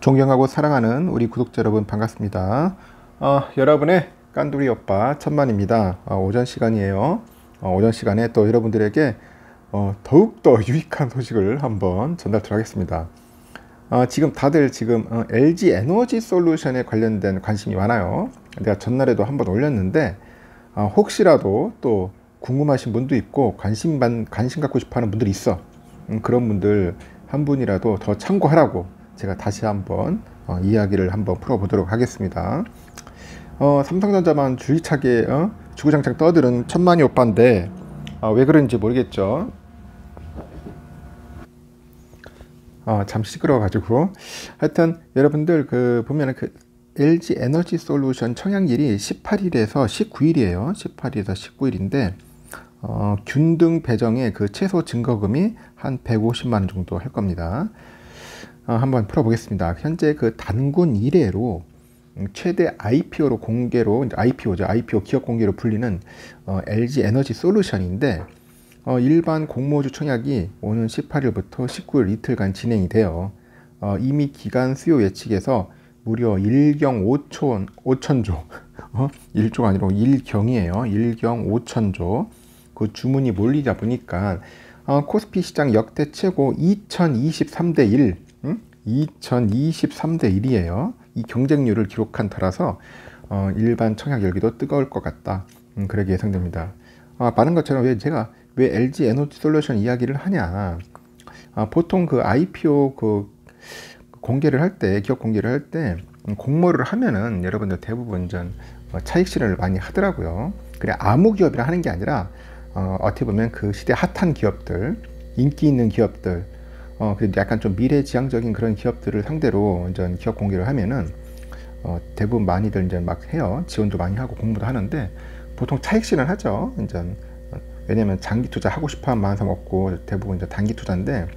존경하고 사랑하는 우리 구독자 여러분 반갑습니다. 여러분의 깐두리 오빠 천만입니다. 오전 시간이에요. 오전 시간에 또 여러분들에게 더욱더 유익한 소식을 한번 전달드리도록 하겠습니다. 지금 다들 LG 에너지 솔루션에 관련된 관심이 많아요. 내가 전날에도 한번 올렸는데 혹시라도 또 궁금하신 분도 있고 관심 갖고 싶어 하는 분들이 있어. 그런 분들 한 분이라도 더 참고하라고 제가 다시 한번 이야기를 한번 풀어보도록 하겠습니다. 삼성전자만 주의차게 주구장창 떠드는 천만이 오빠인데 왜 그런지 모르겠죠. 잠시 시끄러워가지고 하여튼 여러분들 보면은 LG 에너지 솔루션 청약일이 18일에서 19일이에요. 18일에서 19일인데 균등 배정의 최소 증거금이 한 150만원 정도 할 겁니다. 한번 풀어보겠습니다. 현재 단군 이래로 최대 IPO로 공개로, IPO죠. IPO 기업 공개로 불리는 LG 에너지 솔루션인데 일반 공모주 청약이 오는 18일부터 19일 이틀간 진행이 돼요. 이미 기간 수요 예측에서 무려 1경 5천조 1조가 아니라 1경이에요. 1경 5천조 주문이 몰리다 보니까 코스피 시장 역대 최고 2023대 1 2023대 1이에요. 이 경쟁률을 기록한 터라서 일반 청약 열기도 뜨거울 것 같다. 그렇게 예상됩니다. 많은 것처럼 제가 왜 LG 에너지 솔루션 이야기를 하냐. 보통 IPO 공개를 할 때, 기업 공개를 할 때 공모를 하면은 여러분들 대부분 차익 실현을 많이 하더라고요. 그래 아무 기업이라 하는 게 아니라 어떻게 보면 시대 핫한 기업들, 인기 있는 기업들, 그래도 약간 좀 미래지향적인 그런 기업들을 상대로 기업 공개를 하면은 대부분 많이들 막 해요. 지원도 많이 하고 공모도 하는데 보통 차익 실현 하죠. 왜냐면 장기 투자 하고 싶어 하는 마음 없고 대부분 단기 투자인데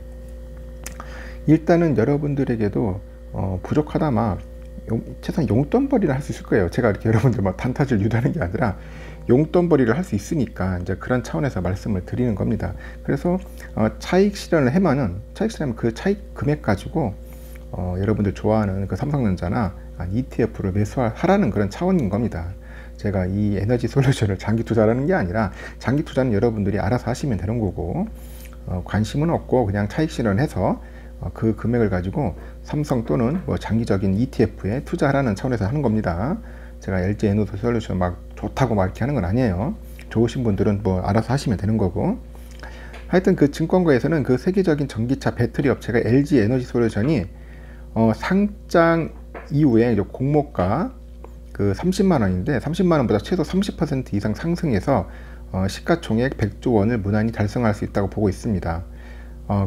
일단은 여러분들에게도 부족하다마 최소한 용돈벌이를 할 수 있을 거예요. 제가 이렇게 여러분들 단타질 유도하는 게 아니라 용돈벌이를 할 수 있으니까 그런 차원에서 말씀을 드리는 겁니다. 그래서 차익 실현을 하면은 그 차익 금액 가지고 여러분들 좋아하는 삼성전자나 ETF를 매수하라는 그런 차원인 겁니다. 제가 이 에너지 솔루션을 장기 투자라는 게 아니라 장기 투자는 여러분들이 알아서 하시면 되는 거고 관심은 없고 그냥 차익 실현해서 그 금액을 가지고 삼성 또는 장기적인 ETF에 투자하라는 차원에서 하는 겁니다. 제가 LG 에너지 솔루션 좋다고 이렇게 하는 건 아니에요. 좋으신 분들은 알아서 하시면 되는 거고 하여튼 증권가에서는 세계적인 전기차 배터리 업체가 LG 에너지 솔루션이 상장 이후에 공모가 30만 원인데 30만 원보다 최소 30% 이상 상승해서 시가총액 100조 원을 무난히 달성할 수 있다고 보고 있습니다.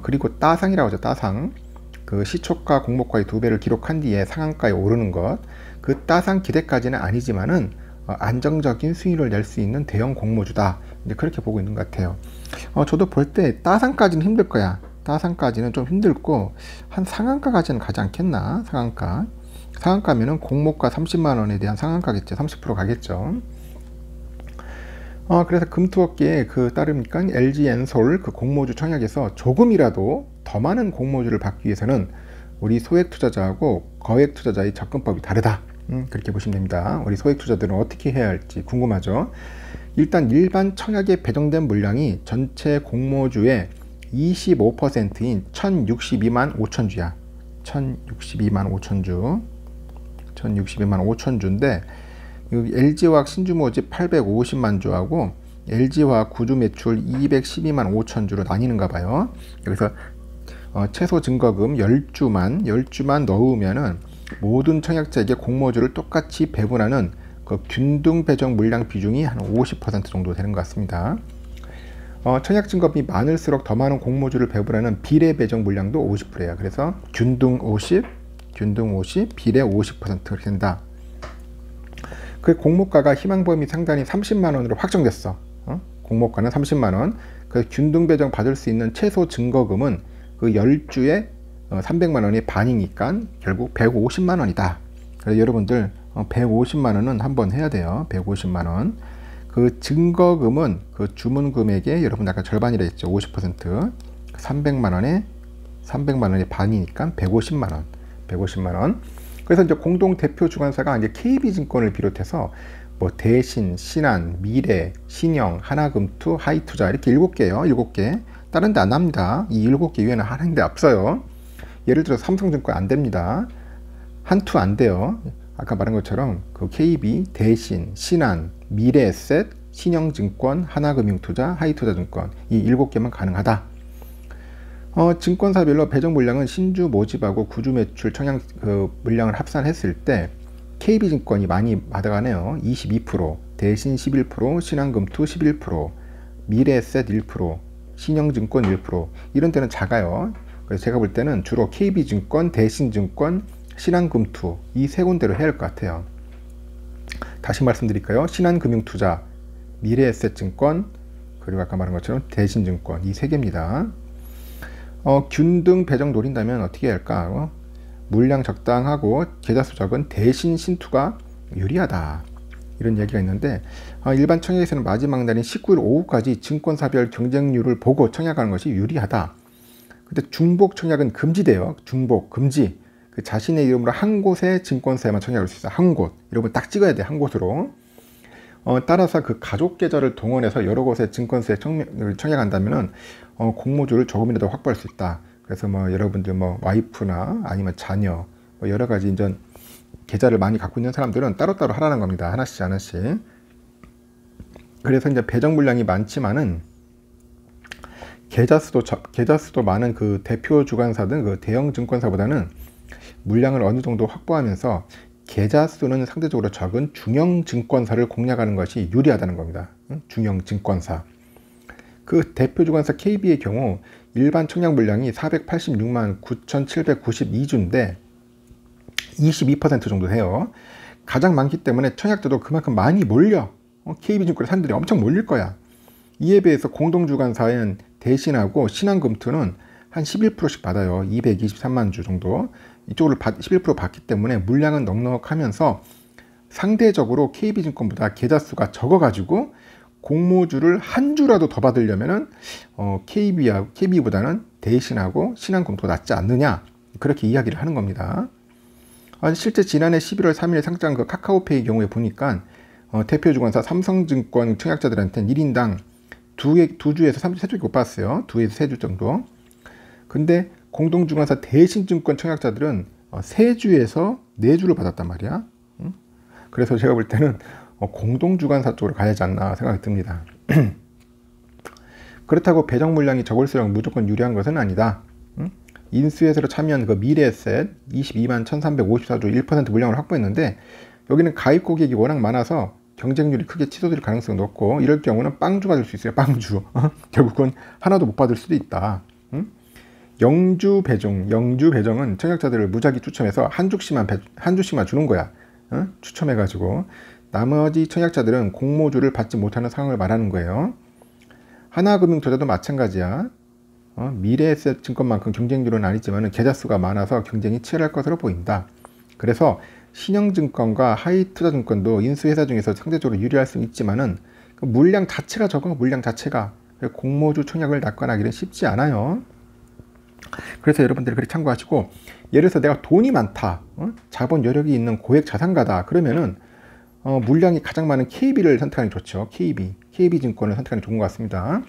그리고 따상이라고 하죠. 따상. 시초가 공모가의 2배를 기록한 뒤에 상한가에 오르는 것. 따상 기대까지는 아니지만은 안정적인 수익을 낼 수 있는 대형 공모주다. 이제 그렇게 보고 있는 것 같아요. 저도 볼 때 따상까지는 힘들 거야. 따상까지는 좀 힘들고 한 상한가까지는 가지 않겠나? 상한가면은 공모가 30만 원에 대한 상한가겠죠. 30% 가겠죠. 그래서 금투업계에 따르니까 LG 엔솔 공모주 청약에서 조금이라도 더 많은 공모주를 받기 위해서는 우리 소액 투자자하고 거액 투자자의 접근법이 다르다. 그렇게 보시면 됩니다. 우리 소액 투자들은 어떻게 해야 할지 궁금하죠. 일단 일반 청약에 배정된 물량이 전체 공모주의 25%인 1062만 5천주야. 1062만 5천주. 1062만 5천주인데 LG화학 신주모집 850만 주하고 LG화학 구주 매출 212만 5천 주로 나뉘는가 봐요. 여기서 최소 증거금 10주만 넣으면은 모든 청약자에게 공모주를 똑같이 배분하는 균등 배정 물량 비중이 한 50% 정도 되는 것 같습니다. 청약 증거금이 많을수록 더 많은 공모주를 배분하는 비례 배정 물량도 50%예요. 그래서 균등 50, 비례 50% 그렇게 된다. 공모가가 희망 범위 상단이 30만 원으로 확정됐어. 공모가는 30만 원. 균등 배정 받을 수 있는 최소 증거금은 10주에 300만 원이 반이니까 결국 150만 원이다. 그래서 여러분들 150만 원은 한번 해야 돼요. 150만 원. 증거금은 주문 금액의 여러분 아까 절반이라 했죠. 50%. 300만 원의 반이니까 150만 원. 150만 원. 그래서 이제 공동 대표 주관사가 이제 KB증권을 비롯해서 뭐 대신, 신한, 미래, 신영, 하나금투, 하이투자 이렇게 7개예요. 7개. 다른 데 안 합니다. 이 7개 이외에는 하는 데 없어요. 예를 들어 삼성증권 안 됩니다. 한투 안 돼요. 아까 말한 것처럼 그 KB, 대신, 신한, 미래에셋, 신영증권, 하나금융투자, 하이투자증권 이 7개만 가능하다. 증권사별로 배정 물량은 신주 모집하고 구주 매출 청약 물량을 합산했을 때 KB증권이 많이 받아가네요. 22%, 대신 11%, 신한금투 11%, 미래에셋 1%, 신영증권 1%. 이런 데는 작아요. 그래서 제가 볼 때는 주로 KB증권, 대신증권, 신한금투 이 세 군데로 해야 할 것 같아요. 다시 말씀드릴까요? 신한금융투자, 미래에셋증권, 그리고 아까 말한 것처럼 대신증권 이 세 개입니다. 균등 배정 노린다면 어떻게 해야 할까? 물량 적당하고 계좌수 적은 대신 신투가 유리하다. 이런 얘기가 있는데 일반 청약에서는 마지막 날인 19일 오후까지 증권사별 경쟁률을 보고 청약하는 것이 유리하다. 근데 중복 청약은 금지돼요. 중복, 금지. 그 자신의 이름으로 한 곳의 증권사에만 청약할 수 있어요. 한 곳. 이러면 딱 찍어야 돼. 한 곳으로. 따라서 그 가족 계좌를 동원해서 여러 곳의 증권사에 청약한다면은 공모주를 조금이라도 확보할 수 있다. 그래서 뭐 여러분들 뭐 와이프나 아니면 자녀 뭐 여러 가지 이제 계좌를 많이 갖고 있는 사람들은 따로따로 하라는 겁니다. 하나씩 하나씩. 그래서 이제 배정 물량이 많지만은 계좌 수도 많은 그 대표 주관사든 그 대형 증권사보다는 물량을 어느 정도 확보하면서 계좌 수는 상대적으로 적은 중형 증권사를 공략하는 것이 유리하다는 겁니다. 중형 증권사. 그 대표 주관사 KB의 경우 일반 청약 물량이 486만 9,792주인데 22% 정도 해요. 가장 많기 때문에 청약자도 그만큼 많이 몰려. KB증권에 사람들이 엄청 몰릴 거야. 이에 비해서 공동주관사인 대신하고 신한금투는 한 11%씩 받아요. 223만 주 정도. 이쪽으로 11% 받기 때문에 물량은 넉넉하면서 상대적으로 KB증권보다 계좌 수가 적어가지고 공모주를 한 주라도 더 받으려면은 KB보다는 대신하고 신한금투가 낫지 않느냐, 그렇게 이야기를 하는 겁니다. 실제 지난해 11월 3일 상장 그 카카오페이 경우에 보니까 대표 주관사 삼성증권 청약자들한테는 1인당 두 주에서 3주 못 받았어요. 2에서 3주 정도. 근데 공동주관사 대신증권 청약자들은 3주에서 4주를 받았단 말이야. 그래서 제가 볼 때는 공동주관사 쪽으로 가야 하지 않나 생각이 듭니다. 그렇다고 배정 물량이 적을수록 무조건 유리한 것은 아니다. 인수해서로 참여한 그 미래에셋 22만 1354주 1% 물량을 확보했는데 여기는 가입 고객이 워낙 많아서 경쟁률이 크게 취소될 가능성이 높고 이럴 경우는 빵주가 될 수 있어요. 빵주. 결국은 하나도 못 받을 수도 있다. 영주 배정은 청약자들을 무작위 추첨해서 한 주씩만 주는 거야. 추첨해가지고 나머지 청약자들은 공모주를 받지 못하는 상황을 말하는 거예요. 하나금융투자도 마찬가지야. 미래에셋 증권만큼 경쟁률은 아니지만 계좌수가 많아서 경쟁이 치열할 것으로 보인다. 그래서 신영증권과 하이투자증권도 인수회사 중에서 상대적으로 유리할 수는 있지만은 그 물량 자체가 적어. 물량 자체가 공모주 청약을 낙관하기는 쉽지 않아요. 그래서 여러분들이 그렇게 참고하시고, 예를 들어서 내가 돈이 많다, 자본 여력이 있는 고액 자산가다 그러면은 물량이 가장 많은 KB를 선택하는 게 좋죠. KB증권을 선택하는 게 좋은 것 같습니다.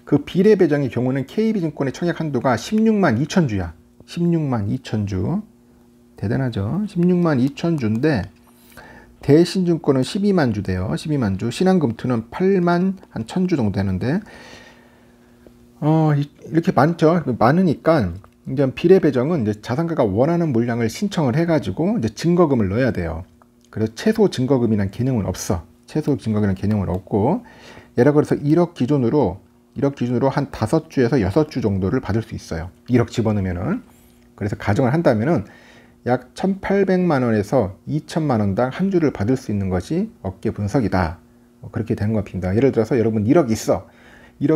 그 비례 배정의 경우는 KB증권의 청약 한도가 16만 2천 주야. 16만 2천 주. 대단하죠. 16만 2천 주인데 대신증권은 12만 주 돼요. 12만 주. 신한금투는 8만 한 1,000주 정도 되는데 이렇게 많죠. 많으니까 이제 비례 배정은 이제 자산가가 원하는 물량을 신청을 해가지고 이제 증거금을 넣어야 돼요. 그래서 최소 증거금이란 개념은 없어. 최소 증거금이란 개념은 없고, 예를 들어서 1억 기준으로 한 5주에서 6주 정도를 받을 수 있어요. 1억 집어넣으면은. 그래서 가정을 한다면은 약 1,800만 원에서 2,000만 원당 한 주를 받을 수 있는 것이 업계 분석이다. 그렇게 되는 겁니다. 예를 들어서 여러분 1억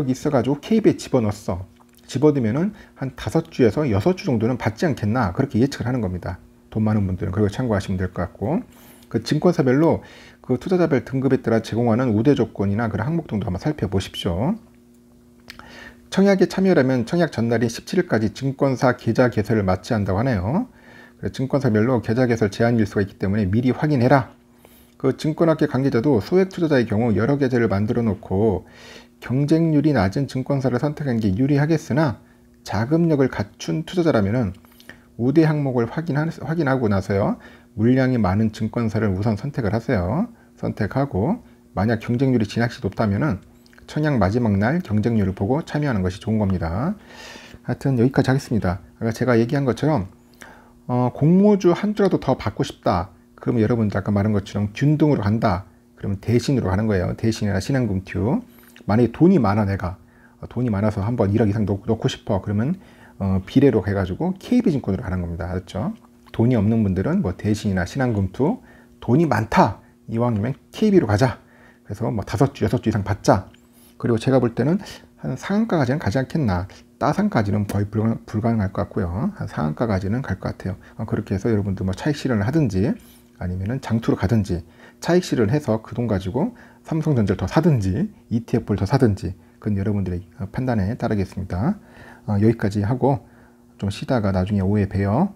있어가지고 KB에 집어넣었어. 집어넣으면은 한 5주에서 6주 정도는 받지 않겠나, 그렇게 예측을 하는 겁니다. 돈 많은 분들은 그걸 참고하시면 될 것 같고, 그 증권사별로 그 투자자별 등급에 따라 제공하는 우대 조건이나 그런 항목 등도 한번 살펴보십시오. 청약에 참여하려면 청약 전날인 17일까지 증권사 계좌 개설을 마쳐야 한다고 하네요. 증권사별로 계좌 개설 제한일 수가 있기 때문에 미리 확인해라. 그 증권업계 관계자도 소액 투자자의 경우 여러 계좌를 만들어 놓고 경쟁률이 낮은 증권사를 선택한 게 유리하겠으나 자금력을 갖춘 투자자라면은 우대 항목을 확인하고 나서요, 물량이 많은 증권사를 우선 선택을 하세요. 선택하고 만약 경쟁률이 지나치 높다면은 청약 마지막 날 경쟁률을 보고 참여하는 것이 좋은 겁니다. 하여튼 여기까지 하겠습니다. 아까 제가 얘기한 것처럼 공모주 한 주라도 더 받고 싶다. 그러면 여러분들 아까 말한 것처럼 균등으로 간다. 그러면 대신으로 가는 거예요. 대신이나 신한금투. 만약에 돈이 많아, 내가 돈이 많아서 한번 1억 이상 넣고 싶어. 그러면 비례로 해가지고 KB증권으로 가는 겁니다. 알았죠? 돈이 없는 분들은 뭐 대신이나 신한금투, 돈이 많다. 이왕이면 KB로 가자. 그래서 뭐 5주, 6주 이상 받자. 그리고 제가 볼 때는 한 상한가까지는 가지 않겠나. 따상까지는 거의 불가능할 것 같고요. 한 상한가까지는 갈 것 같아요. 그렇게 해서 여러분들 뭐 차익 실현을 하든지 아니면은 장투로 가든지 차익 실현을 해서 그 돈 가지고 삼성전자를 더 사든지 ETF를 더 사든지 그건 여러분들의 판단에 따르겠습니다. 여기까지 하고 좀 쉬다가 나중에 오후에 봬요.